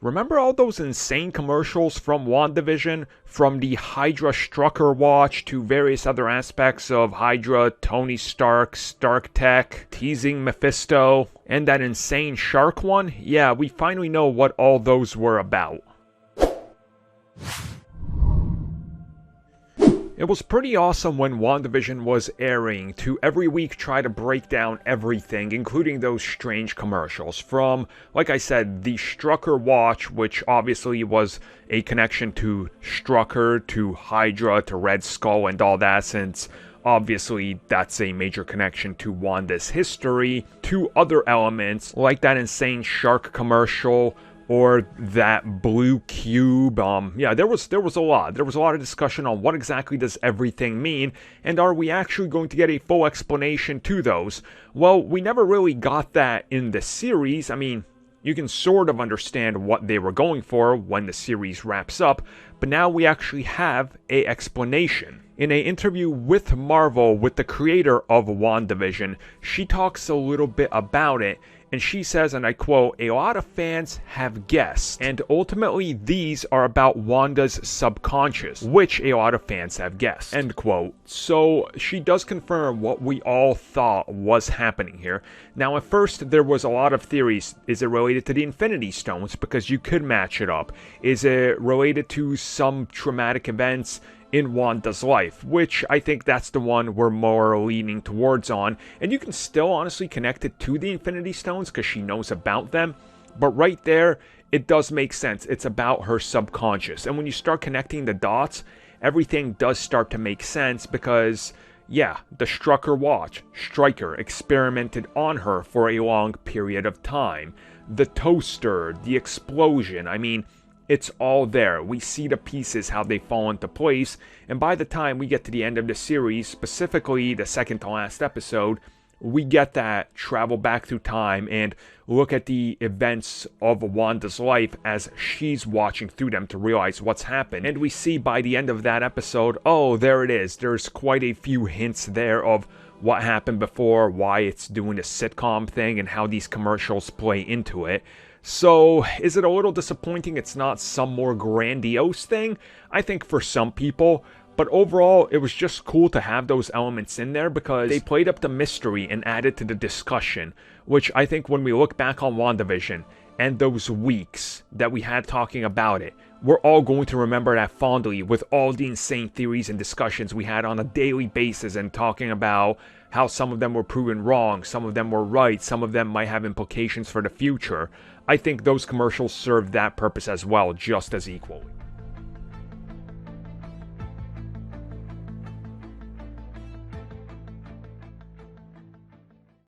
Remember all those insane commercials from WandaVision? From the Hydra Strucker watch to various other aspects of Hydra, Tony Stark, Stark Tech, teasing Mephisto, and that insane shark one? Yeah, we finally know what all those were about. It was pretty awesome when WandaVision was airing to every week try to break down everything, including those strange commercials. From, like I said, the Strucker watch, which obviously was a connection to Strucker, to Hydra, to Red Skull, and all that, since obviously that's a major connection to Wanda's history, to other elements, like that insane shark commercial, or that blue cube. Yeah, there was a lot. There was a lot of discussion on what exactly does everything mean, and are we actually going to get a full explanation to those? Well, we never really got that in the series. I mean, you can sort of understand what they were going for when the series wraps up, but now we actually have an explanation. In an interview with Marvel, with the creator of WandaVision, she talks a little bit about it, and she says, and I quote, "A lot of fans have guessed, and ultimately these are about Wanda's subconscious, which a lot of fans have guessed," end quote. So she does confirm what we all thought was happening here. Now at first there was a lot of theories. Is it related to the Infinity Stones? Because you could match it up. Is it related to some traumatic events in Wanda's life, which I think that's the one we're more leaning towards on, and you can still honestly connect it to the Infinity Stones because she knows about them, but right there, it does make sense. It's about her subconscious, and when you start connecting the dots, everything does start to make sense because, yeah, the Strucker watch, Stryker experimented on her for a long period of time. The toaster, the explosion, I mean, it's all there. We see the pieces, how they fall into place, and by the time we get to the end of the series, specifically the second to last episode, we get that travel back through time and look at the events of Wanda's life as she's watching through them to realize what's happened. And we see by the end of that episode, oh, there it is. There's quite a few hints there of what happened before, why it's doing a sitcom thing, and how these commercials play into it. So, is it a little disappointing it's not some more grandiose thing? I think for some people, but overall, it was just cool to have those elements in there because they played up the mystery and added to the discussion, which I think when we look back on WandaVision and those weeks that we had talking about it, we're all going to remember that fondly with all the insane theories and discussions we had on a daily basis and talking about how some of them were proven wrong, some of them were right, some of them might have implications for the future. I think those commercials serve that purpose as well, just as equally.